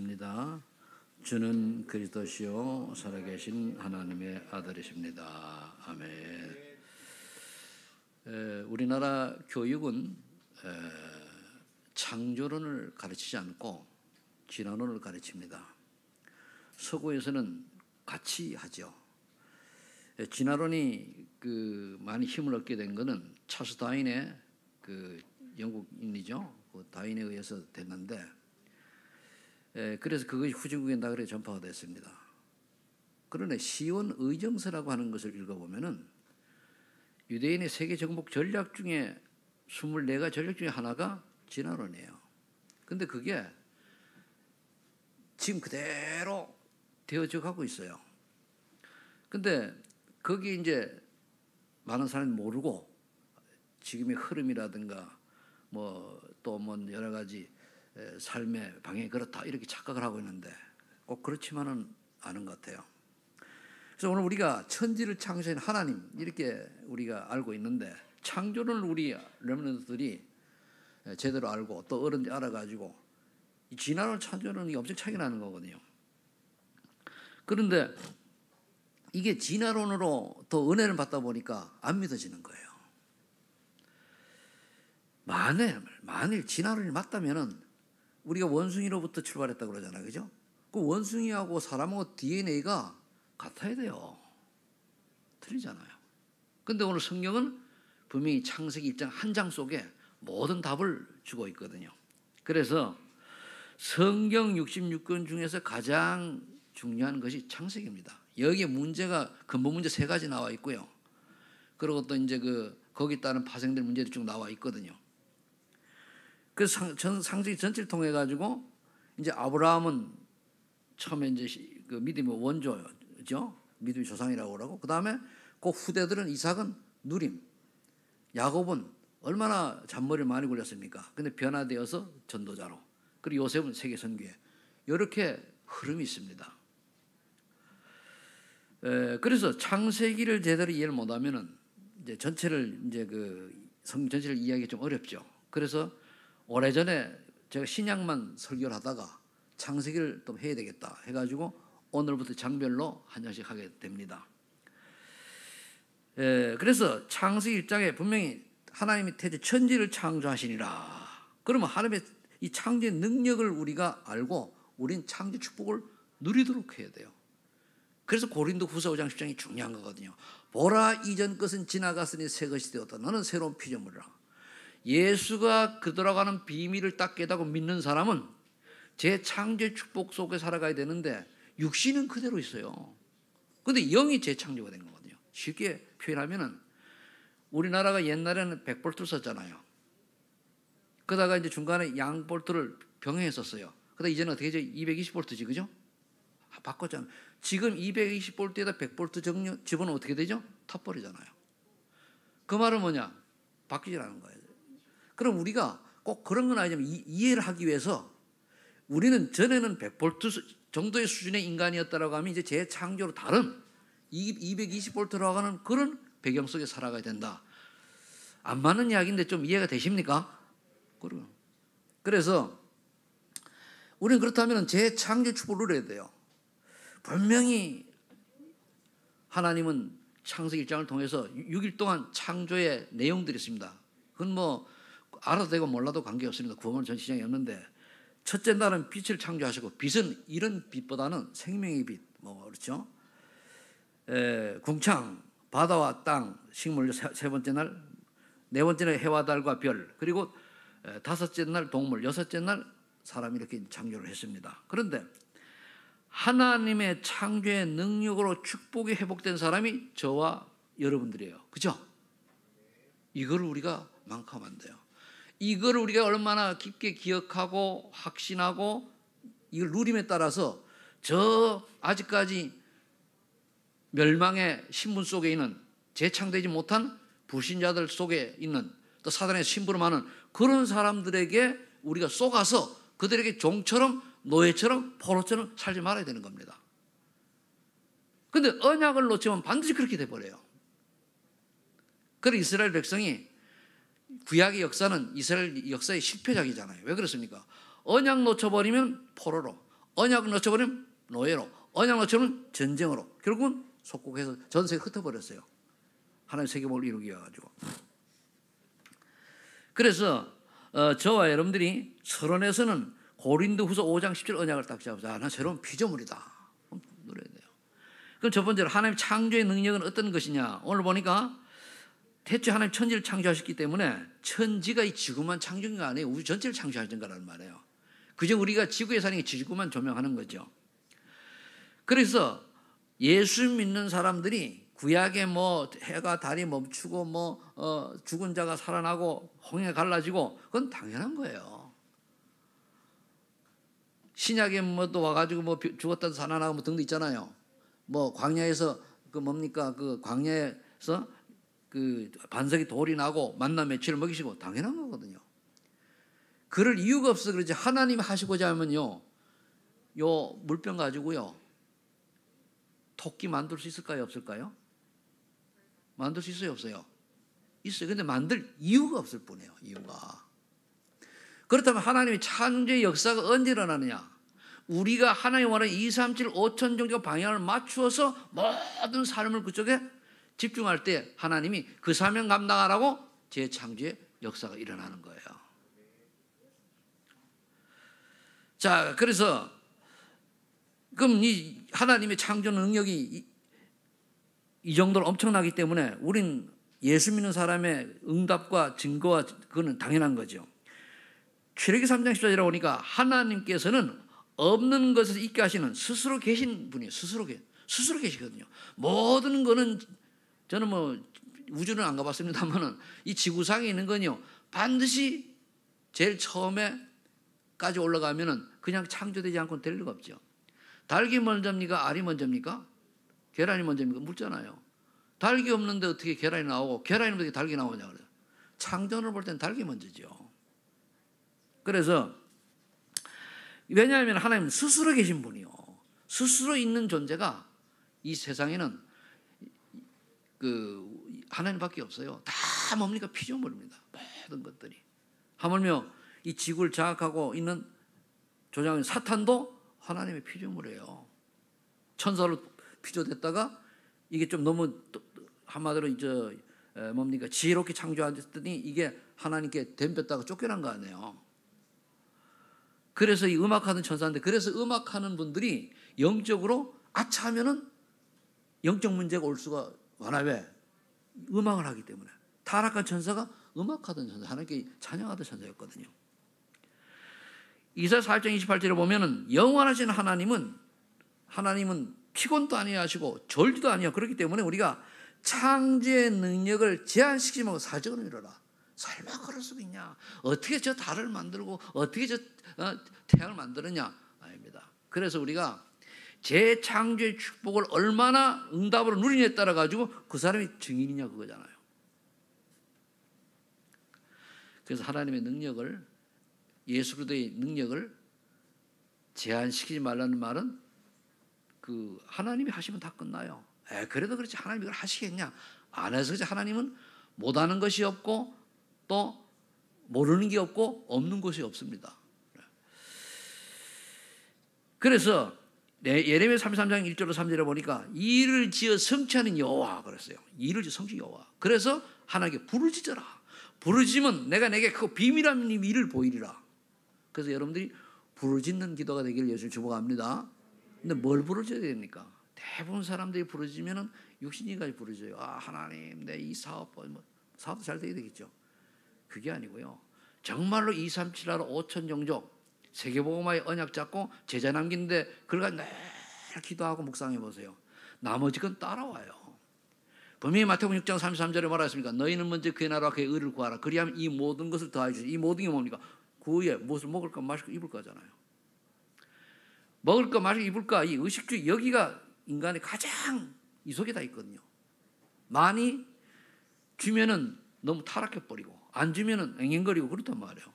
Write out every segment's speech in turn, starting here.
입니다. 주는 그리스도시요 살아계신 하나님의 아들이십니다. 아멘. 우리나라 교육은 창조론을 가르치지 않고 진화론을 가르칩니다. 서구에서는 같이 하죠. 진화론이 많이 힘을 얻게 된 것은 찰스 다윈의 영국인이죠. 다윈에 의해서 됐는데, 그래서 그것이 후진국에 그래 전파가 됐습니다. 그러나 시온 의정서라고 하는 것을 읽어보면은 유대인의 세계 정복 전략 중에 24가지 전략 중에 하나가 진화론이에요. 근데 그게 지금 그대로 되어져 가고 있어요. 근데 거기 이제 많은 사람이 모르고 지금의 흐름이라든가 또 여러 가지 삶의 방향이 그렇다 이렇게 착각을 하고 있는데 꼭 그렇지만은 않은 것 같아요. 그래서 오늘 우리가 천지를 창조한 하나님 이렇게 우리가 알고 있는데, 창조를 우리 렘넌트들이 제대로 알고 또 어른들이 알아가지고 이 진화론 창조론이 엄청 차이가 나는 거거든요. 그런데 이게 진화론으로 더 은혜를 받다 보니까 안 믿어지는 거예요. 만일 진화론이 맞다면은 우리가 원숭이로부터 출발했다고 그러잖아요. 그죠? 그 원숭이하고 사람하고 DNA가 같아야 돼요. 틀리잖아요. 근데 오늘 성경은 분명히 창세기 1장 한 장 속에 모든 답을 주고 있거든요. 그래서 성경 66권 중에서 가장 중요한 것이 창세기입니다. 여기에 문제가 근본 문제 3가지 나와 있고요. 그리고 또 이제 거기 따른 파생된 문제도 쭉 나와 있거든요. 그래서 창세기 전체를 통해 가지고 이제 아브라함은 처음에 이제 믿음의 원조죠. 믿음의 조상이라고 그러고, 그 다음에 그 후대들은 이삭은 누림, 야곱은 얼마나 잔머리를 많이 굴렸습니까? 근데 변화되어서 전도자로, 그리고 요셉은 세계 선교에, 이렇게 흐름이 있습니다. 그래서 창세기를 제대로 이해를 못하면은 이제 전체를 성경 전체를 이해하기 좀 어렵죠. 그래서 오래전에 제가 신약만 설교를 하다가 창세기를 또 해야 되겠다 해가지고 오늘부터 장별로 한 장씩 하게 됩니다. 그래서 창세기 1장에 분명히 하나님이 태초에 천지를 창조하시니라. 그러면 하나님의 이 창조의 능력을 우리가 알고 우린 창조 축복을 누리도록 해야 돼요. 그래서 고린도후서 5장 10장이 중요한 거거든요. 보라, 이전 것은 지나갔으니 새 것이 되었다. 너는 새로운 피조물이라. 예수가 그들어가는 비밀을 딱 깨닫고 믿는 사람은 재창조의 축복 속에 살아가야 되는데 육신은 그대로 있어요. 그런데 영이 재창조가 된 거거든요. 쉽게 표현하면은 우리나라가 옛날에는 100볼트를 썼잖아요. 그러다가 이제 중간에 양볼트를 병행했었어요. 그러다 이제는 어떻게 되죠? 220볼트지, 그죠? 바꿨잖아요. 지금 220볼트에다 100볼트 집어넣으면 어떻게 되죠? 타버리잖아요. 그 말은 뭐냐? 바뀌질 않은 거예요. 그럼 우리가 꼭 그런 건 아니지만 이해를 하기 위해서 우리는 전에는 100볼트 정도의 수준의 인간이었다라고 하면 이제 재창조로 다른 220볼트라고 하는 그런 배경 속에 살아가야 된다. 안 맞는 이야기인데 좀 이해가 되십니까? 그래서 우리는 그렇다면 재창조 축복을 누려야 돼요. 분명히 하나님은 창세기 1장을 통해서 6일 동안 창조의 내용들이 있습니다. 그건 알아도 되고 몰라도 관계없습니다. 구원은 전 시장이 없는데, 첫째 날은 빛을 창조하시고, 빛은 이런 빛보다는 생명의 빛, 그렇죠? 궁창, 바다와 땅, 식물, 세 번째 날, 네 번째 날 해와 달과 별, 그리고 다섯째 날 동물, 여섯째 날 사람, 이렇게 창조를 했습니다. 그런데 하나님의 창조의 능력으로 축복이 회복된 사람이 저와 여러분들이에요. 그죠? 이걸 우리가 망각하면 안 돼요. 이걸 우리가 얼마나 깊게 기억하고 확신하고 이걸 누림에 따라서 저 아직까지 멸망의 신분 속에 있는, 재창되지 못한 불신자들 속에 있는, 또 사단의 심부름하는 그런 사람들에게 우리가 속아서 그들에게 종처럼, 노예처럼, 포로처럼 살지 말아야 되는 겁니다. 그런데 언약을 놓치면 반드시 그렇게 돼버려요. 그래서 이스라엘 백성이, 구약의 역사는 이스라엘 역사의 실패작이잖아요. 왜 그렇습니까? 언약 놓쳐버리면 포로로, 언약을 놓쳐버리면 노예로, 언약을 놓쳐버리면 전쟁으로, 결국은 속국해서 전 세계 흩어버렸어요. 하나님의 세계복을 이루기 위해 가지고. 그래서 저와 여러분들이 서론에서는 고린도후서 5장 10절 언약을 딱 잡자. 나 새로운 피조물이다. 누려야 돼요. 그럼 첫 번째로 하나님 창조의 능력은 어떤 것이냐? 오늘 보니까 대체 하나님 천지를 창조하셨기 때문에 천지가 이 지구만 창조한 게 아니에요. 우주 전체를 창조하신 거란 말이에요. 그저 우리가 지구에 사는 게 지구만 조명하는 거죠. 그래서 예수 믿는 사람들이 구약에 뭐 해가 달이 멈추고 뭐 죽은 자가 살아나고 홍해 갈라지고 그건 당연한 거예요. 신약에 뭐도 와가지고 뭐 죽었다 살아나고 뭐 등도 있잖아요. 뭐 광야에서 그 뭡니까 그 광야에서 그 반석이 돌이 나고 만나 매치를 먹이시고 당연한 거거든요. 그럴 이유가 없어. 그러지 하나님이 하시고자 하면요, 요 물병 가지고요 토끼 만들 수 있을까요, 없을까요? 만들 수 있어요, 없어요? 있어요. 근데 만들 이유가 없을 뿐이에요. 이유가. 그렇다면 하나님의 창조의 역사가 언제 일어나느냐? 우리가 하나님 원하는 2, 3, 7, 5천 종교 방향을 맞추어서 모든 삶을 그쪽에 집중할 때 하나님이 그 사명 감당하라고 재창조의 역사가 일어나는 거예요. 자, 그래서 그럼 이 하나님의 창조 능력이 이 정도로 엄청나기 때문에 우린 예수 믿는 사람의 응답과 증거와 그거는 당연한 거죠. 출애기 3장 14절에 보니까 하나님께서는 없는 것을 있게 하시는 스스로 계신 분이에요. 스스로 계시거든요. 모든 거는 저는 뭐 우주는 안 가봤습니다만은 이 지구상에 있는 건요 반드시 제일 처음에까지 올라가면은 그냥 창조되지 않고는 될 리가 없죠. 닭이 먼저입니까? 알이 먼저입니까? 계란이 먼저입니까? 묻잖아요. 닭이 없는데 어떻게 계란이 나오고 계란이 없는데 닭이 나오냐 그래요. 창조를 볼 때는 닭이 먼저죠. 그래서 왜냐하면 하나님은 스스로 계신 분이요. 스스로 있는 존재가 이 세상에는 그 하나님밖에 없어요. 다 뭡니까? 피조물입니다. 모든 것들이. 하물며 이 지구를 장악하고 있는 조장인 사탄도 하나님의 피조물이에요. 천사로 피조됐다가 이게 좀 너무 한마디로 이제 뭡니까? 지혜롭게 창조했더니 이게 하나님께 덤볐다가 쫓겨난 거 아니에요. 그래서 이 음악하는 천사인데, 그래서 음악하는 분들이 영적으로 아차 하면은 영적 문제가 올 수가 많아요. 왜? 음악을 하기 때문에. 타락한 천사가 음악하던 천사, 하나님께 찬양하던 천사였거든요. 이사야 4장 28절에 보면은 영원하신 하나님은 피곤도 아니하시고 졸지도 아니하고 그렇기 때문에 우리가 창조의 능력을 제한시키지 말고 사정을 이뤄라. 설마 그럴 수 있냐? 어떻게 저 달을 만들고 어떻게 저 태양을 만드느냐? 아닙니다. 그래서 우리가 재창조의 축복을 얼마나 응답으로 누리냐에 따라 가지고 그 사람이 증인이냐 그거잖아요. 그래서 하나님의 능력을, 예수 그리스도의 능력을 제한시키지 말라는 말은 그 하나님이 하시면 다 끝나요. 그래도 그렇지 하나님이 그걸 하시겠냐? 안 해서 그렇지. 하나님은 못하는 것이 없고 또 모르는 게 없고 없는 것이 없습니다. 그래서 예레미야 33장 1절로 3절에 보니까 이를 지어 성취하는 여호와 그랬어요. 이를 지어 성취 여호와. 그래서 하나님께 부르짖어라. 부르짖으면 내가 내게 그 비밀한 일을 보이리라. 그래서 여러분들이 부르짖는 기도가 되기를 예수님 축복합니다. 근데 뭘 부르짖어야 됩니까? 대부분 사람들이 부르짖으면은 육신이까지 부르짖어요. 아 하나님 내 이 사업 사업도 잘 되게 되겠죠. 그게 아니고요. 정말로 2, 3, 7하로 5천 종족 세계복음화의 언약 잡고 제자 남기는데 그걸 가지고 늘 기도하고 묵상해 보세요. 나머지 건 따라와요. 분명히 마태복음 6장 33절에 뭐라 했습니까? 너희는 먼저 그의 나라와 그의 의를 구하라. 그리하면 이 모든 것을 더하여 주시니. 이 모든 게 뭡니까? 그 위에 무엇을 먹을까 마실까 입을 거잖아요. 먹을까 마실까 입을까 이 의식주의 여기가 인간의 가장 이 속에 다 있거든요. 많이 주면은 너무 타락해 버리고 안 주면은 앵앵거리고 그렇단 말이에요.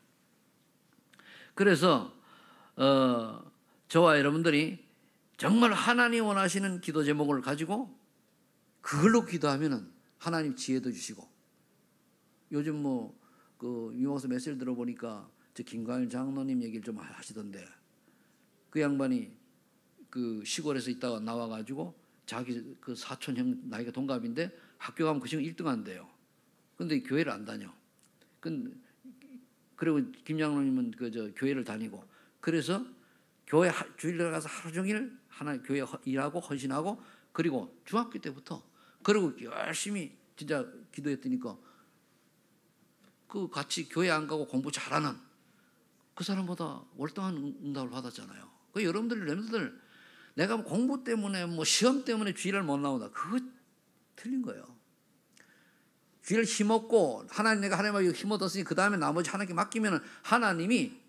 그래서 저와 여러분들이 정말 하나님 원하시는 기도 제목을 가지고 그걸로 기도하면은 하나님 지혜도 주시고, 요즘 그 유목사 메시지를 들어보니까 저 김광일 장로님 얘기를 좀 하시던데 그 양반이 그 시골에서 있다가 나와가지고 자기 그 사촌 형 나이가 동갑인데 학교 가면 그 친구 1등 한대요. 근데 교회를 안 다녀. 그리고 김장로님은 그 교회를 다니고, 그래서 교회 주일날 가서 하루 종일 하나 교회 일하고 헌신하고, 그리고 중학교 때부터 그리고 열심히 진짜 기도했더니까 그 같이 교회 안 가고 공부 잘하는 그 사람보다 월등한 응답을 받았잖아요. 그 여러분들 내가 공부 때문에 뭐 시험 때문에 주일날 못 나온다, 그거 틀린 거예요. 주일을 힘없고 하나님, 내가 하나님에게 힘 얻었으니 그 다음에 나머지 하나님께 맡기면 하나님이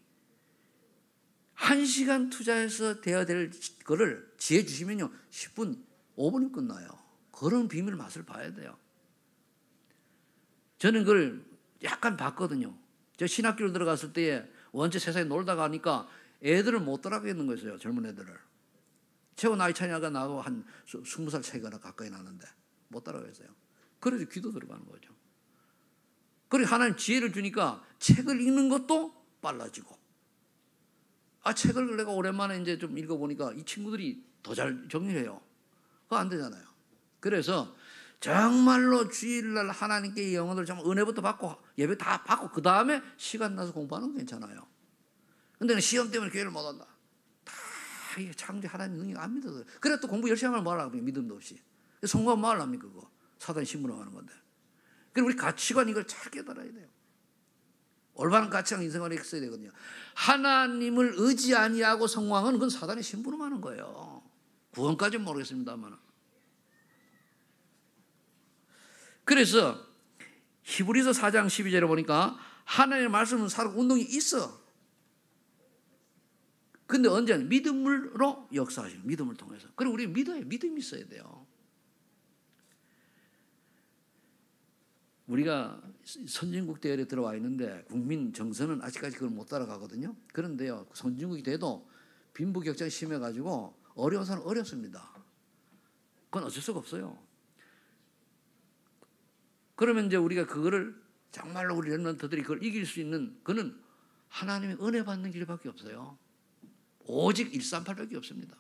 1시간 투자해서 되어야 될 거를 지혜 주시면요 10분 5분이 끝나요. 그런 비밀 맛을 봐야 돼요. 저는 그걸 약간 봤거든요. 저 신학교를 들어갔을 때에 원체 세상에 놀다가 하니까 애들을 못 따라가겠는 거였어요. 젊은 애들을. 최고 나이 차이가 나고 한 20살 차이가 가까이 나는데 못 따라가겠어요. 그래서 기도 들어가는 거죠. 그리고 하나님 지혜를 주니까 책을 읽는 것도 빨라지고, 책을 내가 오랜만에 이제 좀 읽어보니까 이 친구들이 더 잘 정리해요. 그거 안 되잖아요. 그래서 정말로 주일날 하나님께 영혼을 정말 은혜부터 받고 예배 다 받고 그 다음에 시간 나서 공부하는 건 괜찮아요. 근데 시험 때문에 교회를 못 온다. 다 창조 하나님 능력 안 믿어서. 그래 또 공부 열심히 하면 뭐 하려고, 믿음도 없이. 성공하면 뭐 하려합니까 그거. 사단이 심부름하는 건데. 그리고 우리 가치관 이걸 잘 깨달아야 돼요. 올바른 가치관 인생관에 있어야 되거든요. 하나님을 의지 아니하고 성공하는 그건 사단이 심부름하는 거예요. 구원까지는 모르겠습니다만. 그래서 히브리서 4장 12절에 보니까 하나님의 말씀은 살고 운동이 있어. 근데 언제? 믿음으로 역사하시는, 믿음을 통해서. 그리고 우리 믿어요. 믿음이 있어야 돼요. 우리가 선진국 대열에 들어와 있는데 국민 정서는 아직까지 그걸 못 따라가거든요. 그런데요, 선진국이 돼도 빈부격차가 심해가지고 어려운 사람은 어렵습니다. 그건 어쩔 수가 없어요. 그러면 이제 우리가 그거를 정말로 우리 렘넌트들이 그걸 이길 수 있는, 그는 하나님의 은혜 받는 길밖에 없어요. 오직 138밖에 없습니다.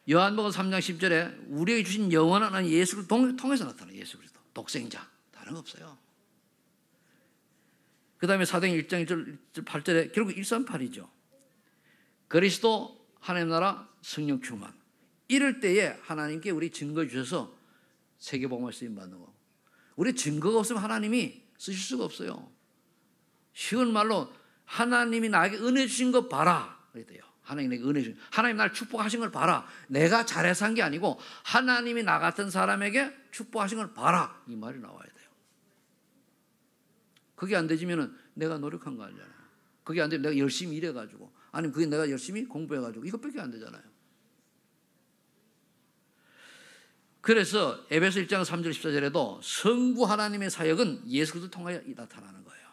요한복음 3장 10절에 우리에게 주신 영원한 하나님 예수를 통해서 나타나요. 예수 그리스도 독생자, 다른 거 없어요. 그 다음에 사도행 1장 1절 8절에 결국 138이죠. 그리스도 하나님 나라 성령 충만, 이럴 때에 하나님께 우리 증거 주셔서 세계복음을 쓰임받는 거. 우리 증거가 없으면 하나님이 쓰실 수가 없어요. 쉬운 말로 하나님이 나에게 은혜 주신 거 봐라 그래야 돼요. 하나님 내게 은혜 주신, 하나님 나를 축복하신 걸 봐라. 내가 잘해서 한 게 아니고 하나님이 나 같은 사람에게 축복하신 걸 봐라, 이 말이 나와야 돼요. 그게 안 되지면은 내가 노력한 거 아니잖아요. 그게 안 되면 내가 열심히 일해가지고, 아니면 그게 내가 열심히 공부해가지고, 이것밖에 안 되잖아요. 그래서 에베소 1장 3절 14절에도 성부 하나님의 사역은 예수 그리스도를 통하여 나타나는 거예요.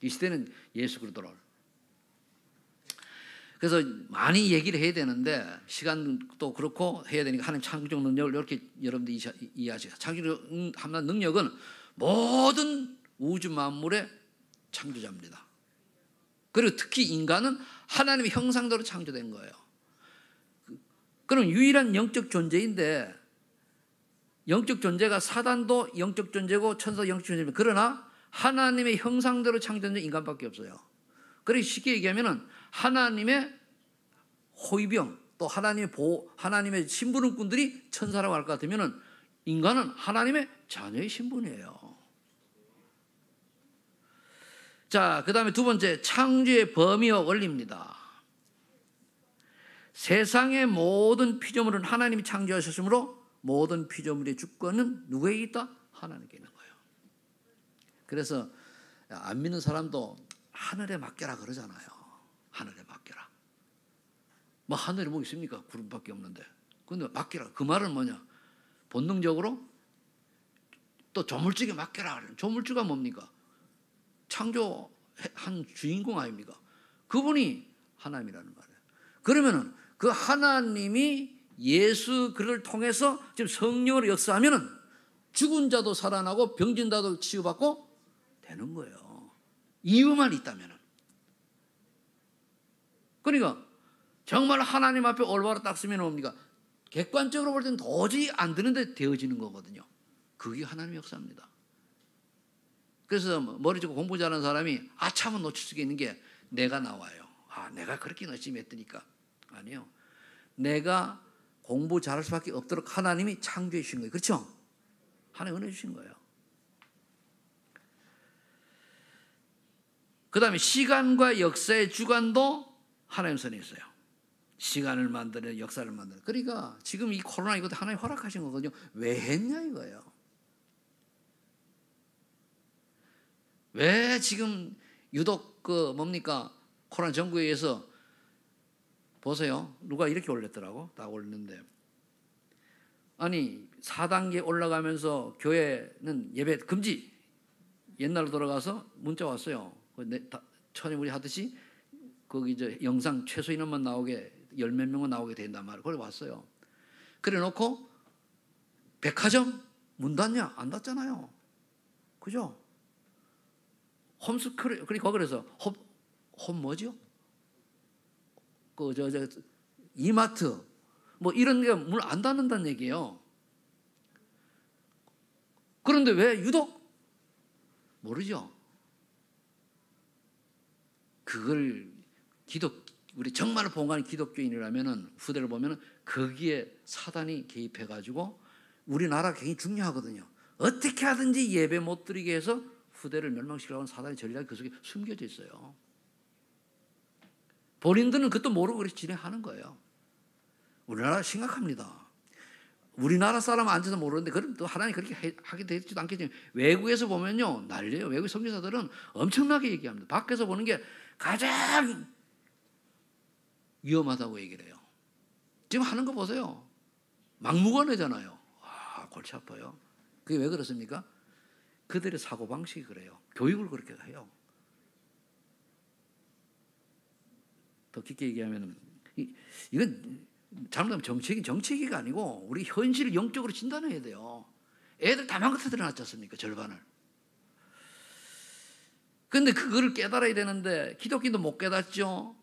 이 시대는 예수 그리스도를. 그래서 많이 얘기를 해야 되는데 시간도 그렇고 해야 되니까 하나님 창조적 능력을 이렇게 여러분들이 이해하시고, 창조적 능력은 모든 우주 만물의 창조자입니다. 그리고 특히 인간은 하나님의 형상대로 창조된 거예요. 그럼 유일한 영적 존재인데, 영적 존재가 사단도 영적 존재고 천사도 영적 존재입니다. 그러나 하나님의 형상대로 창조된 인간밖에 없어요. 그래서 쉽게 얘기하면 하나님의 호위병, 또 하나님의 심부름꾼들이 천사라고 할 것 같으면 인간은 하나님의 자녀의 신분이에요. 자, 그 다음에 두 번째, 창조의 범위와 원리입니다. 세상의 모든 피조물은 하나님이 창조하셨으므로 모든 피조물의 주권은 누구에게 있다? 하나님께 있는 거예요. 그래서 안 믿는 사람도 하늘에 맡겨라 그러잖아요. 하늘에 맡겨라. 뭐 하늘에 뭐 있습니까? 구름밖에 없는데. 근데 맡겨라. 그 말은 뭐냐? 본능적으로 또 조물주에게 맡겨라. 조물주가 뭡니까? 창조한 주인공 아닙니까? 그분이 하나님이라는 말이에요. 그러면은 그 하나님이 예수 그를 통해서 지금 성령으로 역사하면은 죽은 자도 살아나고 병진 자도 치유받고 되는 거예요. 이유만 있다면은. 그러니까 정말 하나님 앞에 올바로 딱 쓰면 뭡니까? 객관적으로 볼 때는 도저히 안 되는데 되어지는 거거든요. 그게 하나님의 역사입니다. 그래서 머리 좋고 공부 잘하는 사람이 아참은 놓칠 수 있는 게 내가 나와요. 아, 내가 그렇게 열심히 했더니까. 아니요. 내가 공부 잘할 수밖에 없도록 하나님이 창조해 주신 거예요. 그렇죠? 하나님 은혜 주신 거예요. 그 다음에 시간과 역사의 주관도 하나님 손에 있어요. 시간을 만드는, 역사를 만드는. 그러니까 지금 이 코로나 이것도 하나님 허락하신 거거든요. 왜 했냐 이거예요. 왜 지금 유독 뭡니까? 코로나 정부에 의해서 보세요. 누가 이렇게 올렸더라고. 딱 올렸는데. 아니 4단계 올라가면서 교회는 예배 금지. 옛날로 돌아가서 문자 왔어요. 전에 우리 하듯이 거기 영상 최소 인원만 나오게 10몇 명만 나오게 된단 말이에요. 그래 왔어요. 그래 놓고 백화점 문 닫냐? 안 닫잖아요. 그죠? 홈스쿨, 그래서 홈 뭐죠? 이마트 뭐 이런 게 문 안 닫는다는 얘기예요. 그런데 왜 유독 모르죠? 그걸 우리 정말 봉헌 기독교인이라면은 후대를 보면은 거기에 사단이 개입해가지고 우리나라가 굉장히 중요하거든요. 어떻게 하든지 예배 못 드리게 해서 후대를 멸망시키려고 하는 사단의 전략이 그 속에 숨겨져 있어요. 본인들은 그것도 모르고 그렇게 진행하는 거예요. 우리나라 심각합니다. 우리나라 사람 앉아서 모르는데 그럼 또 하나님 그렇게 하게 되지도 않겠지만 외국에서 보면요 난리예요. 외국 선교사들은 엄청나게 얘기합니다. 밖에서 보는 게 가장 위험하다고 얘기를 해요. 지금 하는 거 보세요. 막무가내잖아요. 와, 골치 아파요. 그게 왜 그렇습니까? 그들의 사고방식이 그래요. 교육을 그렇게 해요. 더 깊게 얘기하면 이건 잘못하면 정책이가 아니고 우리 현실을 영적으로 진단해야 돼요. 애들 다 망가뜨려 놨지 않습니까? 절반을. 그런데 그거를 깨달아야 되는데 기독교도 못 깨닫죠.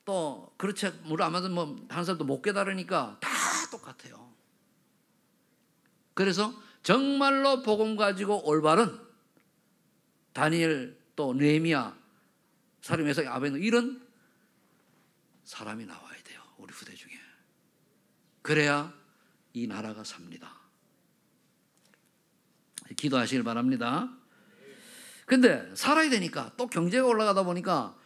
또 그렇지 물론 아마도 한 사람도 못 깨달으니까 다 똑같아요. 그래서 정말로 복음 가지고 올바른 다니엘 또 느헤미야 사림에서 아벤 이런 사람이 나와야 돼요. 우리 후대 중에. 그래야 이 나라가 삽니다. 기도하시길 바랍니다. 근데 살아야 되니까 또 경제가 올라가다 보니까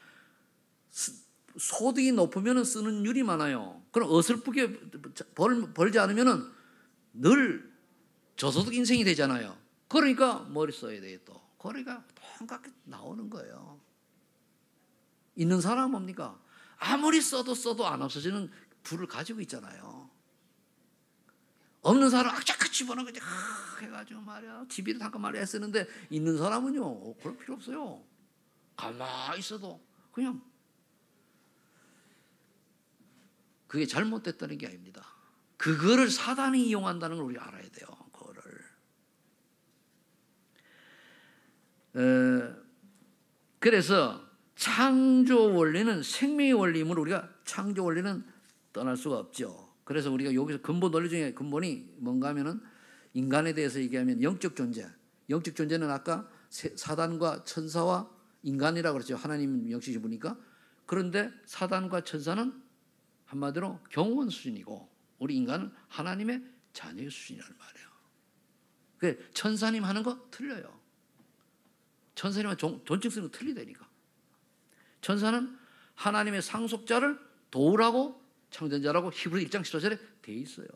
소득이 높으면 쓰는 율이 많아요. 그럼 어설프게 벌지 않으면 늘 저소득 인생이 되잖아요. 그러니까 머리 써야 돼요 또. 그러니까 똑같게 나오는 거예요. 있는 사람은 뭡니까? 아무리 써도 안 없어지는 부를 가지고 있잖아요. 없는 사람 악착같이 집어넣고 해가지고 말이야 집이를 잠깐 말이야 쓰는데 있는 사람은요 그럴 필요 없어요. 가만히 있어도 그냥 그게 잘못됐다는 게 아닙니다. 그거를 사단이 이용한다는 걸 우리가 알아야 돼요. 그래서 창조 원리는 생명의 원리이므로 우리가 창조 원리는 떠날 수가 없죠. 그래서 우리가 여기서 근본 원리 중에 근본이 뭔가 하면은 인간에 대해서 얘기하면 영적 존재. 영적 존재는 아까 사단과 천사와 인간이라고 그랬죠. 하나님 영식이 보니까. 그런데 사단과 천사는 한마디로 경원 수준이고 우리 인간은 하나님의 자녀의 수준이란 말이에요. 그 천사님 하는 거 틀려요. 천사님은 존칭 쓰는 거 틀리다니까. 천사는 하나님의 상속자를 도우라고 창전자라고 히브리 1장 15절에 돼 있어요.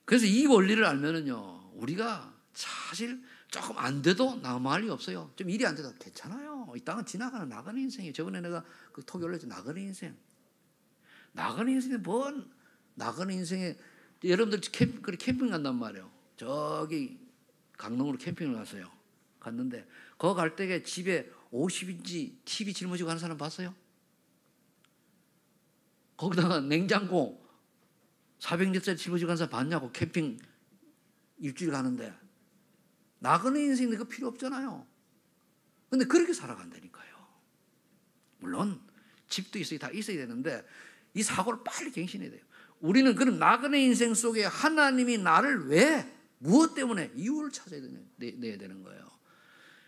그래서 이 원리를 알면은요, 우리가 사실 조금 안 돼도 남할 리 없어요. 좀 일이 안 돼도 괜찮아요. 이 땅은 지나가는 나가는 인생이에요. 저번에 내가 그 톡에 올렸죠. 나가는 인생. 나가는 인생에 뭔 나가는 인생에 여러분들 캠핑 간단 말이에요. 저기 강릉으로 캠핑을 갔어요. 갔는데 거기 갈 때 집에 50인치 TV 짊어지고 가는 사람 봤어요? 거기다가 냉장고 400리터짜리 짊어지고 가는 사람 봤냐고. 캠핑 일주일 가는데. 나그네 인생인데 그거 필요 없잖아요. 근데 그렇게 살아간다니까요. 물론 집도 있어야 다 있어야 되는데 이 사고를 빨리 갱신해야 돼요. 우리는 그런 나그네 인생 속에 하나님이 나를 왜, 무엇 때문에 이유를 찾아야 내야 되는 거예요.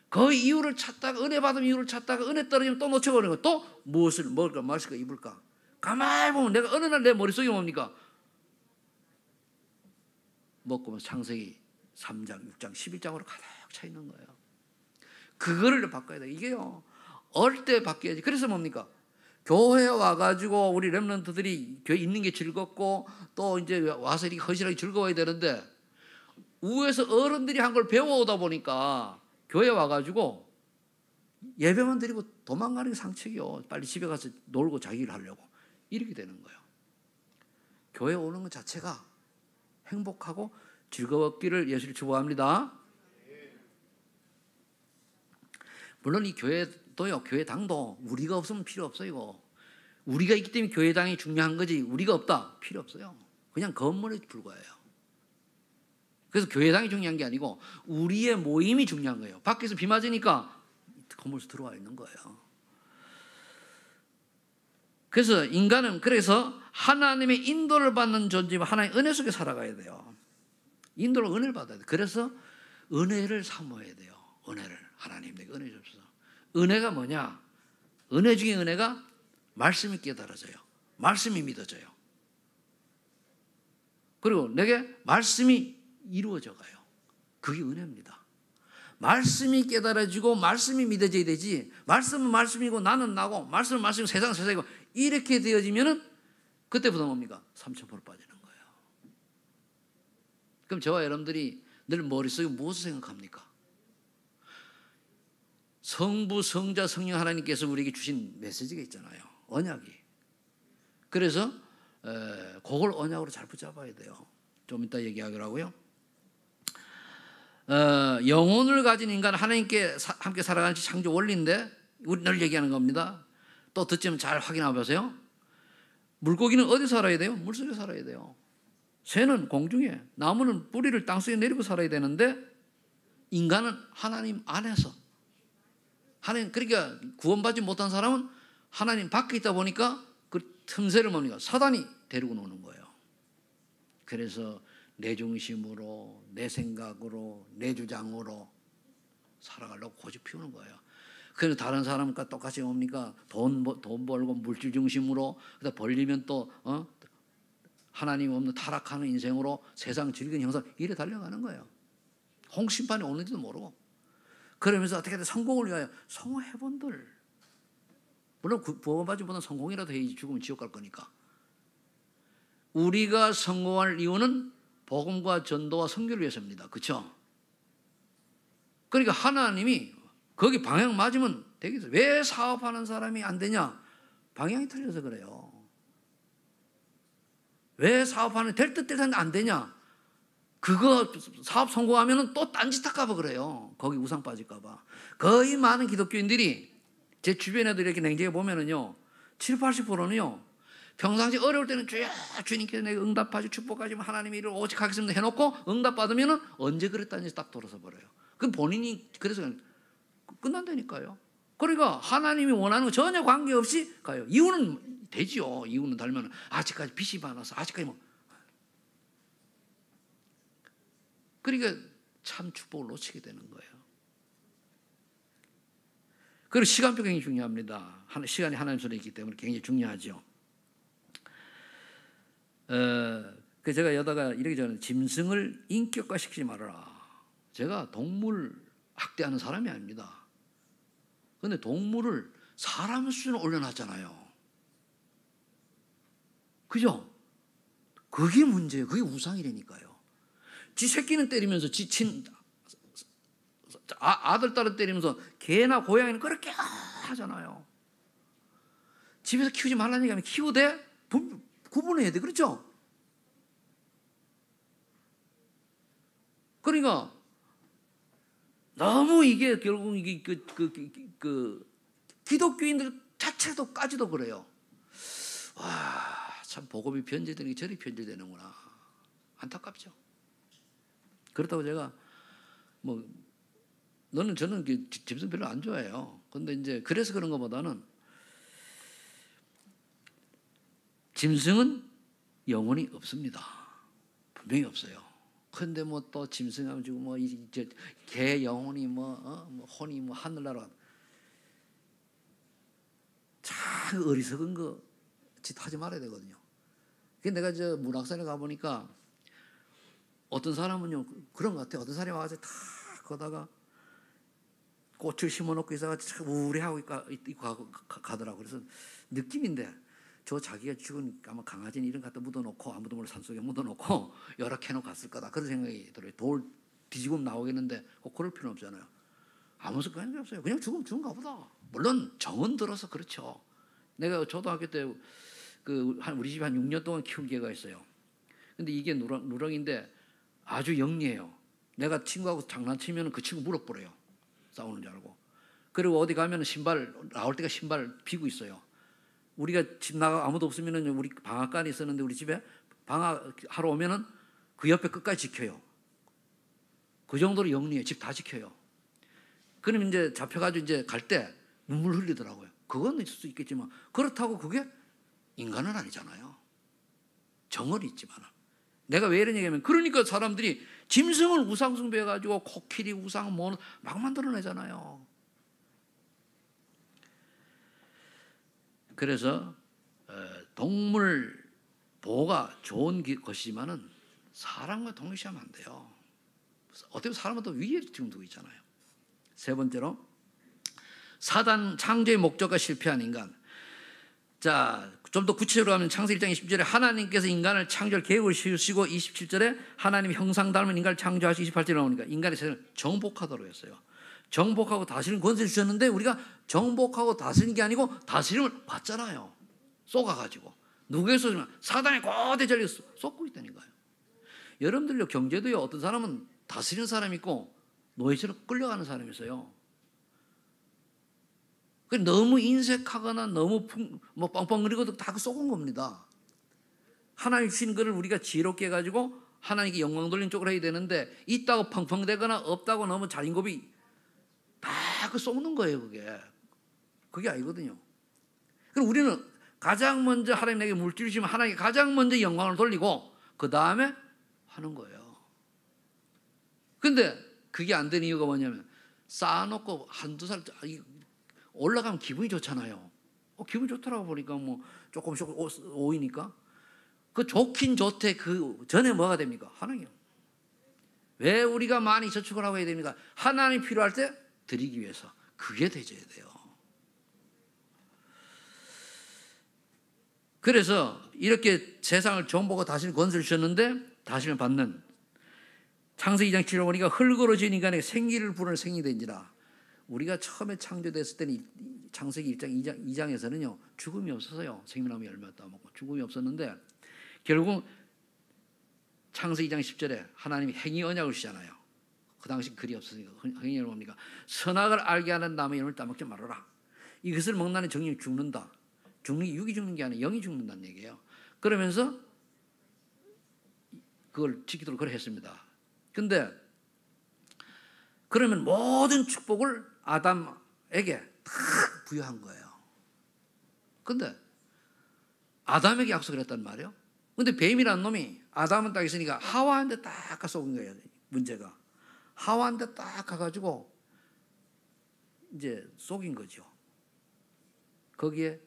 그 이유를 찾다가, 은혜 받은 이유를 찾다가 은혜 떨어지면 또 놓쳐버리는 거예요. 또 무엇을 먹을까 마실까 입을까. 가만히 보면 내가 어느 날 내 머릿속에 뭡니까? 먹고 보면 창세기 3장, 6장, 11장으로 가득 차 있는 거예요. 그거를 바꿔야 돼. 이게요, 어릴 때 바뀌어야지. 그래서 뭡니까? 교회에 와가지고 우리 렘넌트들이 교회 있는 게 즐겁고 또 이제 와서 이렇게 헌신하기 즐거워야 되는데, 위에서 어른들이 한 걸 배워오다 보니까 교회 와가지고 예배만 드리고 도망가는 게 상책이요. 빨리 집에 가서 놀고 자기 일 하려고. 이렇게 되는 거예요. 교회 오는 것 자체가 행복하고 즐거웠기를 예수를 축복합니다. 물론 이 교회도요, 교회당도 우리가 없으면 필요 없어요. 이거. 우리가 있기 때문에 교회당이 중요한 거지, 우리가 없다 필요 없어요. 그냥 건물에 불과해요. 그래서 교회당이 중요한 게 아니고 우리의 모임이 중요한 거예요. 밖에서 비 맞으니까 건물에서 들어와 있는 거예요. 그래서 인간은 그래서 하나님의 인도를 받는 존재면 하나님의 은혜 속에 살아가야 돼요. 인도를 은혜를 받아야 돼요. 그래서 은혜를 사모해야 돼요. 은혜를. 하나님 내게 은혜 주옵소서. 은혜가 뭐냐? 은혜 중에 은혜가 말씀이 깨달아져요. 말씀이 믿어져요. 그리고 내게 말씀이 이루어져 가요. 그게 은혜입니다. 말씀이 깨달아지고 말씀이 믿어져야 되지, 말씀은 말씀이고 나는 나고, 말씀은 말씀이고 세상은 세상이고, 이렇게 되어지면은 그때부터 뭡니까? 3000% 빠지는 거예요. 그럼 저와 여러분들이 늘 머릿속에 무엇을 생각합니까? 성부, 성자, 성령 하나님께서 우리에게 주신 메시지가 있잖아요. 언약이. 그래서 그걸 언약으로 잘 붙잡아야 돼요. 좀 이따 얘기하기로 하고요. 영혼을 가진 인간, 하나님께 함께 살아가는 창조 원리인데 우리 늘 얘기하는 겁니다. 또 듣지면 잘 확인해 보세요. 물고기는 어디 살아야 돼요? 물속에 살아야 돼요. 새는 공중에, 나무는 뿌리를 땅속에 내리고 살아야 되는데 인간은 하나님 안에서, 하나님, 그러니까 구원받지 못한 사람은 하나님 밖에 있다 보니까 그 틈새를 뭡니까? 사단이 데리고 노는 거예요. 그래서 내 중심으로, 내 생각으로, 내 주장으로 살아가려고 고집 피우는 거예요. 그래서 다른 사람과 똑같이 뭡니까? 돈 벌고 물질 중심으로, 그러다 벌리면 또 하나님 없는 타락하는 인생으로 세상 즐기는 형상, 이래 달려가는 거예요. 홍심판이 오는지도 모르고. 그러면서 어떻게든 성공을 위하여 성공해본들. 물론 구원받지 못한 성공이라도 해야지 죽으면 지옥 갈 거니까. 우리가 성공할 이유는 복음과 전도와 선교를 위해서입니다. 그렇죠? 그러니까 하나님이 거기 방향 맞으면 되겠어요. 왜 사업하는 사람이 안 되냐? 방향이 틀려서 그래요. 왜 사업하는 될 듯 될 텐데 안 되냐? 그거 사업 성공하면 또 딴짓할까 봐 그래요. 거기 우상 빠질까 봐. 거의 많은 기독교인들이 제 주변에도 이렇게 냉정해 보면은요, 7, 80%는요 평상시 어려울 때는 주여 주님께서 내가 응답하시 축복하시면 하나님의 일을 오직 하겠습니다 해놓고 응답받으면 언제 그랬다는지 딱 돌아서 버려요. 그럼 본인이 그래서 끝난다니까요. 그러니까 하나님이 원하는 거 전혀 관계없이 가요. 이유는 되지요. 이유는 달면 아직까지 빚이 많아서, 아직까지 뭐. 그러니까 참 축복을 놓치게 되는 거예요. 그리고 시간표 굉장히 중요합니다. 시간이 하나님 손에 있기 때문에 굉장히 중요하죠. 그 제가 여다가 이렇게 저는 짐승을 인격화시키지 말아라. 제가 동물 학대하는 사람이 아닙니다. 그런데 동물을 사람 수준으로 올려놨잖아요. 그죠? 그게 문제예요. 그게 우상이라니까요. 지 새끼는 때리면서 지 아들, 딸을 때리면서 개나 고양이는 그렇게 하잖아요. 집에서 키우지 말라는 얘기하면 키우되 구분해야 돼. 그렇죠? 그러니까 너무 이게 결국 이게 기독교인들 자체도까지도 그래요. 와, 참 복음이 변질되는 게 저리 변질되는구나. 안타깝죠. 그렇다고 제가 뭐 저는 짐승 별로 안 좋아해요. 근데 이제 그래서 그런 것보다는 짐승은 영혼이 없습니다. 분명히 없어요. 근데 뭐 또 짐승 하면 지금 뭐 이제 개 영혼이 뭐 혼이 뭐 하늘나라 참 어리석은 거 짓 하지 말아야 되거든요. 근데 내가 저 문학산에 가 보니까 어떤 사람은요 그런 것 같아요. 어떤 사람이 와서 다 거다가 꽃을 심어놓고 있어가 참 우울해하고 있고 가더라고. 그래서 느낌인데 저 자기가 죽은 아마 강아지는 이런 거 갖다 묻어놓고 아무도 모르는 산속에 묻어놓고 여러 캐놓고 갔을 거다 그런 생각이 들어요. 돌 뒤지고 나오겠는데 꼭 그럴 필요는 없잖아요. 아무 상관이 없어요. 그냥 죽은가 보다. 물론 정은 들어서 그렇죠. 내가 초등학교 때 우리 집에 한 6년 동안 키운 개가 있어요. 근데 이게 누렁인데 아주 영리해요. 내가 친구하고 장난치면 그 친구 무릎 꿇어요. 싸우는 줄 알고. 그리고 어디 가면 나올 때가 신발 비고 있어요. 우리가 집 나가 아무도 없으면은 우리 방앗간이 있었는데 우리 집에 방학하러 오면은 그 옆에 끝까지 지켜요. 그 정도로 영리해요. 집 다 지켜요. 그럼 이제 잡혀가지고 이제 갈 때 눈물 흘리더라고요. 그건 있을 수 있겠지만 그렇다고 그게 인간은 아니잖아요. 정은 있지만. 내가 왜 이런 얘기하면 그러니까 사람들이 짐승을 우상 숭배해가지고 코끼리 우상 막 만들어내잖아요. 그래서 동물 보호가 좋은 것이지만은 사람과 동일시하면 안 돼요. 어떻게 보면 사람보다 위에 지금 두고 있잖아요. 세 번째로 사단 창조의 목적과 실패한 인간. 자, 좀 더 구체적으로 하면 창세기 1장 20절에 하나님께서 인간을 창조할 계획을 세우시고 27절에 하나님 형상 닮은 인간을 창조하시고 28절에 나오니까 인간의 세상을 정복하도록 했어요. 정복하고 다스리는 권세를 주셨는데 우리가 정복하고 다스리는 게 아니고 다스림을 받잖아요. 쏘가가지고. 누구에서 쏘면 사단의 거대 전력이 쏟고 있다는 거예요. 여러분들요 경제도요 어떤 사람은 다스리는 사람이 있고 노예처럼 끌려가는 사람이 있어요. 너무 인색하거나 너무 뭐 뻥뻥거리고도 다 쏘은 겁니다. 하나님 주신 것을 우리가 지혜롭게 해가지고 하나님께 영광 돌리는 쪽으로 해야 되는데 있다고 펑펑대거나 없다고 너무 자린고비 다 쏘는 거예요. 그게 아니거든요. 그럼 우리는 가장 먼저 하나님에게 물질을 주시면 하나님께 가장 먼저 영광을 돌리고 그 다음에 하는 거예요. 근데 그게 안 되는 이유가 뭐냐면 쌓아놓고 한두 살 올라가면 기분이 좋잖아요. 기분 좋더라고 보니까 뭐 조금씩 오이니까 그 좋긴 좋대. 그 전에 뭐가 됩니까? 하나님. 왜 우리가 많이 저축을 하고 해야 됩니까? 하나님 필요할 때 드리기 위해서. 그게 되져야 돼요. 그래서 이렇게 세상을 정복하고 다시는 권세를 주셨는데 다시는 받는 창세기 2장 7절 보니까 흙으로 지은 인간에게 생기를 부르는 생이 된지라. 우리가 처음에 창조됐을 때는 창세기 1장 2장에서는요 죽음이 없었어요. 생명나무 열매 따먹고 죽음이 없었는데 결국 창세기 2장 10절에 하나님이 행위 언약을 주시잖아요. 그 당시 글이 없으니까 행위를 뭡니까? 선악을 알게 하는 나무의 열매를 따먹지 말아라. 이것을 먹나니 정령이 죽는다. 육이 죽는 게 아니라 영이 죽는다는 얘기예요. 그러면서 그걸 지키도록 그래 했습니다. 근데 그러면 모든 축복을 아담에게 다 부여한 거예요. 근데 아담에게 약속을 했단 말이에요. 근데 뱀이라는 놈이 아담은 딱 있으니까 하와한테 딱 가서 온 거예요. 문제가 하와한테 딱 가가지고 이제 속인 거죠. 거기에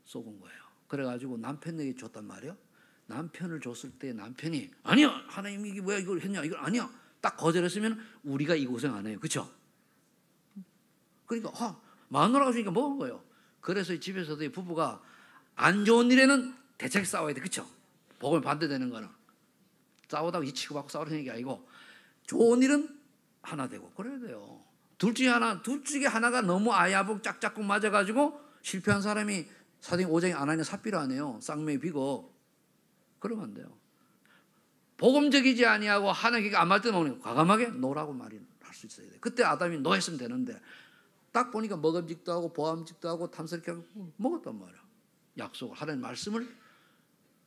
속은 거예요. 그래가지고 남편에게 줬단 말이에요. 남편을 줬을 때 남편이 아니야 하나님 이게 뭐야 이걸 했냐 이걸 아니야 딱 거절했으면 우리가 이 고생 안 해요. 그렇죠? 그러니까 마누라가 주니까 먹은 거예요. 그래서 집에서도 부부가 안 좋은 일에는 대책 싸워야 돼. 그렇죠? 복음에 반대되는 거는 싸우다가 이치고받고 싸우는 게 아니고 좋은 일은 하나 되고 그래야 돼요. 둘 중에 하나가 너무 아야복 짝짝꿍 맞아가지고 실패한 사람이 사도행 5장에 아나니아 삽비라 하네요. 쌍매의 비거. 그러면 안 돼요. 복음적이지 아니하고 하나님께 안 맞을 때 먹으니까 과감하게 노라고 말을 할 수 있어야 돼요. 그때 아담이 노했으면 되는데 딱 보니까 먹음직도 하고 보암직도 하고 탐스럽게 하고 먹었단 말이야. 약속을 하나님 말씀을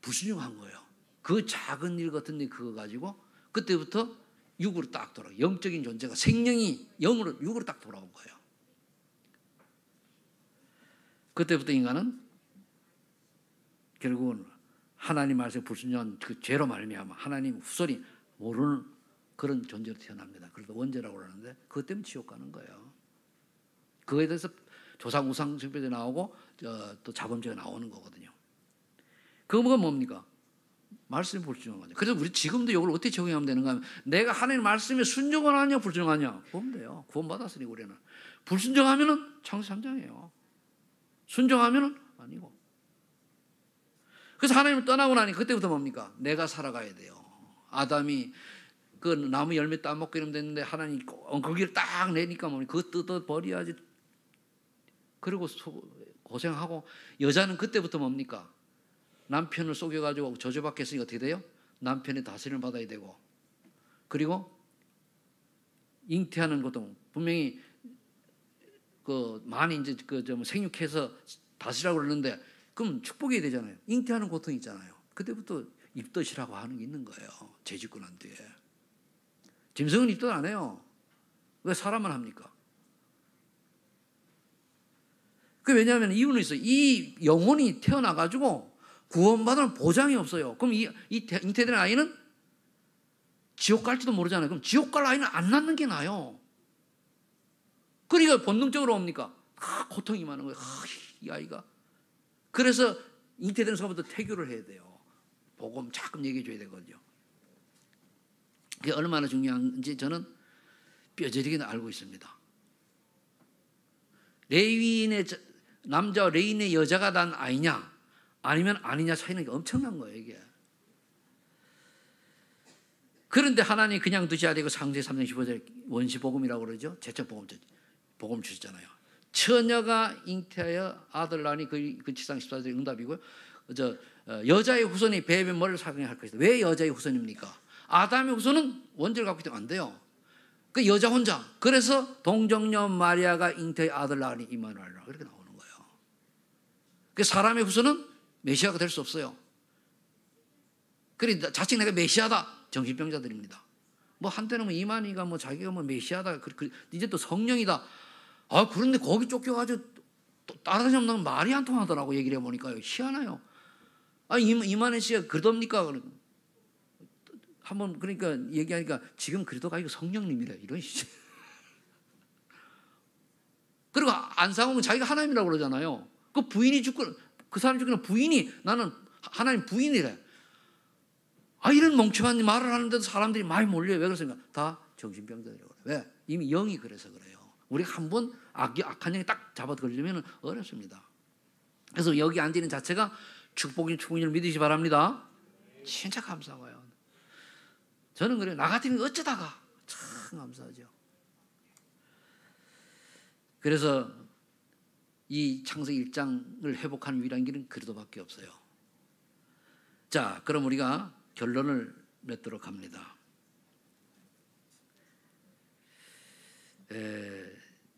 불순종한 거예요. 그 작은 일 같은 일 그거 가지고 그때부터 육으로 딱 돌아. 영적인 존재가 생명이 영으로 육으로 딱 돌아온 거예요. 그때부터 인간은 결국은 하나님 말씀에 불순종한 그 죄로 말미암아 하나님 후손이 모르는 그런 존재로 태어납니다. 그래서 원죄라고 그러는데 그것 때문에 지옥 가는 거예요. 그거에 대해서 조상 우상 숭배가 나오고 또 자범죄가 나오는 거거든요. 그거가 뭡니까? 말씀에 불순종한 거죠. 그래서 우리 지금도 이걸 어떻게 적용하면 되는가 하면 내가 하나님 말씀에 순종을 하냐 불순종하냐 보면 돼요. 구원받았으니 우리는. 불순종하면은 창세기 3장이에요. 순종하면은 아니고. 그래서 하나님을 떠나고 나니 그때부터 뭡니까? 내가 살아가야 돼요. 아담이 그 나무 열매 따먹고 이러면 됐는데 하나님 거기를 딱 내니까 뭡니까? 그거 뜯어버려야지. 그리고 고생하고 여자는 그때부터 뭡니까? 남편을 속여가지고 저주받겠으니까 어떻게 돼요? 남편의 다스림을 받아야 되고 그리고 잉태하는 것도 분명히 그 많이 이제 그 좀 생육해서 다스리라고 그러는데 그럼 축복이 되잖아요. 잉태하는 고통이 있잖아요. 그때부터 입덧이라고 하는 게 있는 거예요. 재짓고 난 뒤에. 짐승은 입덧 안 해요. 왜 사람만 합니까? 그 왜냐하면 이유는 있어요. 이 영혼이 태어나가지고 구원받을 보장이 없어요. 그럼 이 잉태된 아이는 지옥 갈지도 모르잖아요. 그럼 지옥 갈 아이는 안 낳는 게 나아요. 그러니까 본능적으로 옵니까? 고통이 많은 거예요. 이 아이가. 그래서 잉태된 사람부터 태교를 해야 돼요. 복음 자꾸 얘기해 줘야 되거든요. 그게 얼마나 중요한지 저는 뼈저리게 알고 있습니다. 레위인의 남자와 레위인의 여자가 난 아이냐 아니면 아니냐 차이는 엄청난 거예요. 이게. 그런데 하나님 그냥 두지 않고 창세기 3장 15절 원시복음이라고 그러죠. 제천복음 복음 주셨잖아요. 처녀가 잉태하여 아들 낳으니 그 지상 14절의 응답이고요. 여자의 후손이 배에 머리를 사경할 것이다. 왜 여자의 후손입니까? 아담의 후손은 원죄를 갖고 있으면 안 돼요. 그 여자 혼자. 그래서 동정녀 마리아가 잉태의 아들 낳으니 이마누엘이라 그렇게 나오는 거예요. 그 사람의 후손은 메시아가 될 수 없어요. 그러니까 자칭 내가 메시아다. 정신병자들입니다. 뭐 한때는 뭐 이만희가 뭐 자기가 뭐 메시아다. 이제 또 성령이다. 아 그런데 거기 쫓겨가지고 또 따라다니면 말이 안 통하더라고. 얘기를 해보니까요. 희한해요. 아 이만희 씨가 그러답니까? 한번 그러니까 얘기하니까 지금 그리도가 이거 성령님이래. 이런 식. 그리고 안상홍은 자기가 하나님이라고 그러잖아요. 그 부인이 죽고 그 사람 죽고는 부인이 나는 하나님 부인이래. 아 이런 멍청한 말을 하는데도 사람들이 많이 몰려요. 왜 그렇습니까? 다 정신병자들이라고 그래요. 왜? 이미 영이 그래서 그래요. 우리가 한번 악한 영이 딱 잡아 걸리면 어렵습니다. 그래서 여기 앉는 자체가 축복인 축복인을 믿으시기 바랍니다. 진짜 감사해요. 저는 그래요. 나 같으면 어쩌다가 참 감사하죠. 그래서 이 창세기 1장을 회복하는 유일한 길은 그리도밖에 없어요. 자, 그럼 우리가 결론을 맺도록 합니다.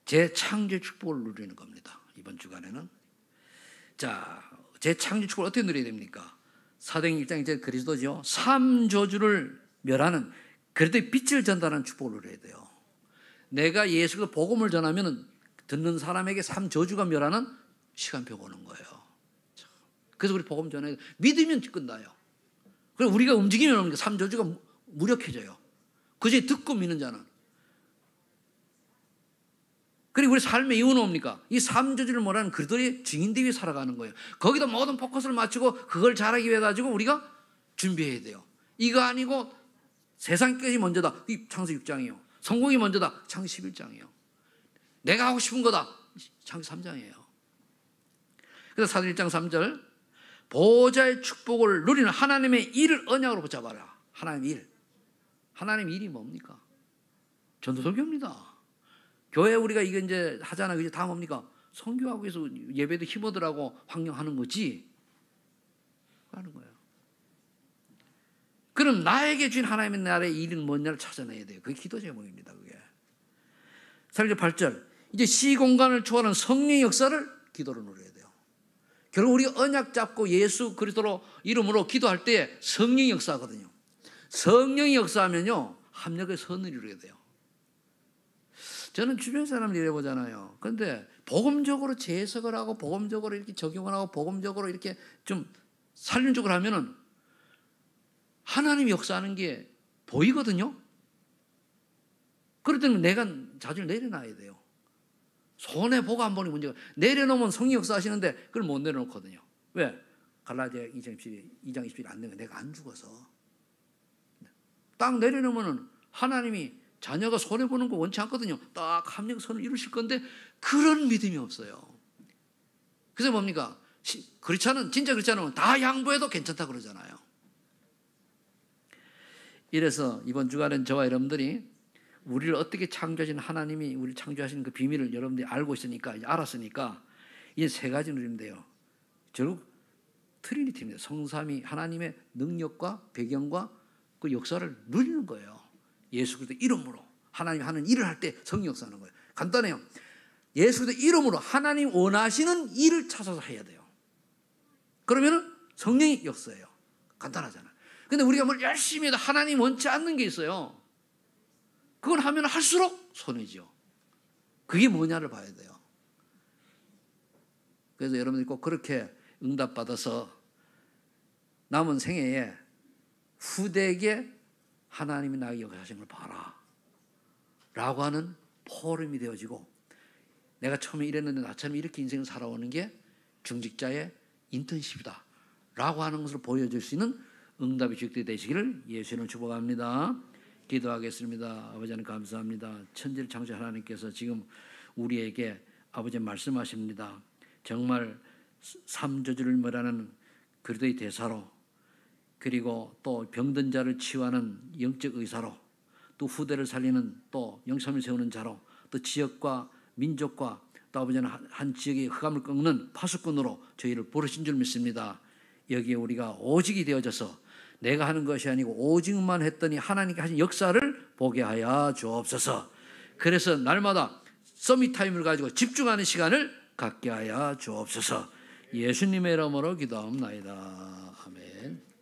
재창조 축복을 누리는 겁니다. 이번 주간에는. 자, 재창조 축복을 어떻게 누려야 됩니까? 사도행전 1장 이제 그리스도죠. 3저주를 멸하는 그리스도의 빛을 전달하는 축복을 누려야 돼요. 내가 예수가 복음을 전하면 듣는 사람에게 3저주가 멸하는 시간표가 오는 거예요. 그래서 우리 복음 전해 믿으면 끝나요. 그리고 우리가 움직이면 3저주가 무력해져요. 그중에 듣고 믿는 자는. 그리고 우리 삶의 이유는 뭡니까? 이 3저주를 몰아는 그들의 증인되기 위해 살아가는 거예요. 거기다 모든 포커스를 맞추고 그걸 잘하기 위해 가지고 우리가 준비해야 돼요. 이거 아니고 세상까지 먼저다. 이 창세기 6장이에요. 성공이 먼저다. 창세기 11장이에요. 내가 하고 싶은 거다. 창세기 3장이에요. 그래서 사도 1장 3절 보호자의 축복을 누리는 하나님의 일을 언약으로 붙잡아라. 하나님의 일. 하나님의 일이 뭡니까? 전도설교입니다. 교회 우리가 이게 이제 하잖아요. 이제 다 뭡니까? 선교하고 해서 예배도 힘얻으라고 환경하는 거지. 하는 거예요. 그럼 나에게 주신 하나님의 나라의 일은 뭐냐를 찾아내야 돼요. 그게 기도 제목입니다. 그게. 3절 8절 이제 시공간을 초월하는 성령의 역사를 기도로 누려야 돼요. 결국 우리가 언약 잡고 예수 그리스도로 이름으로 기도할 때 성령의 역사거든요. 성령의 역사하면요 합력의 선을 이루게 돼요. 저는 주변 사람들 이래보잖아요. 그런데 복음적으로 재해석을 하고 복음적으로 이렇게 적용을 하고 복음적으로 이렇게 좀 살림적으로 하면은 하나님이 역사하는 게 보이거든요. 그럴 때는 내가 자주를 내려놔야 돼요. 손에 보고 안 보는 문제가, 내려놓으면 성령 역사하시는데 그걸 못 내려놓거든요. 왜? 갈라디아 2장 27이 안 되면 내가 안 죽어서. 딱 내려놓으면 하나님이 자녀가 손해 보는 거 원치 않거든요. 딱 합력선을 이루실 건데 그런 믿음이 없어요. 그래서 뭡니까? 진짜 그렇지 않으면 다 양보해도 괜찮다 그러잖아요. 이래서 이번 주간은 저와 여러분들이 우리를 어떻게 창조하신 하나님이 우리를 창조하신 그 비밀을 여러분들이 알고 있으니까, 알았으니까 이제 세 가지 누리면 돼요. 결국 트리니티입니다. 성삼위 하나님의 능력과 배경과 그 역사를 누리는 거예요. 예수 그리스도 이름으로 하나님이 하는 일을 할 때 성령 역사하는 거예요. 간단해요. 예수 그리스도 이름으로 하나님 원하시는 일을 찾아서 해야 돼요. 그러면은 성령이 역사해요. 간단하잖아요. 근데 우리가 뭘 열심히 해도 하나님 원치 않는 게 있어요. 그걸 하면 할수록 손해죠. 그게 뭐냐를 봐야 돼요. 그래서 여러분들이 꼭 그렇게 응답받아서 남은 생애에 후대에게 하나님이 나에게 역사하신 걸 봐라 라고 하는 포럼이 되어지고, 내가 처음에 이랬는데 나처럼 이렇게 인생을 살아오는 게 중직자의 인턴십이다 라고 하는 것을 보여줄 수 있는 응답의 주역들이 되시기를 예수님을 축복합니다. 기도하겠습니다. 아버지 하나님 감사합니다. 천지를 창조하신 하나님께서 지금 우리에게 아버지 말씀하십니다. 정말 삼저주를 말하는 그리스도의 대사로, 그리고 또 병든 자를 치유하는 영적 의사로, 또 후대를 살리는 또 영성을 세우는 자로, 또 지역과 민족과 또 아버지는 한 지역의 흑암을 꺾는 파수꾼으로 저희를 부르신 줄 믿습니다. 여기에 우리가 오직이 되어져서 내가 하는 것이 아니고 오직만 했더니 하나님께 하신 역사를 보게 하여 주옵소서. 그래서 날마다 서밋타임을 가지고 집중하는 시간을 갖게 하여 주옵소서. 예수님의 이름으로 기도합니다. 아멘.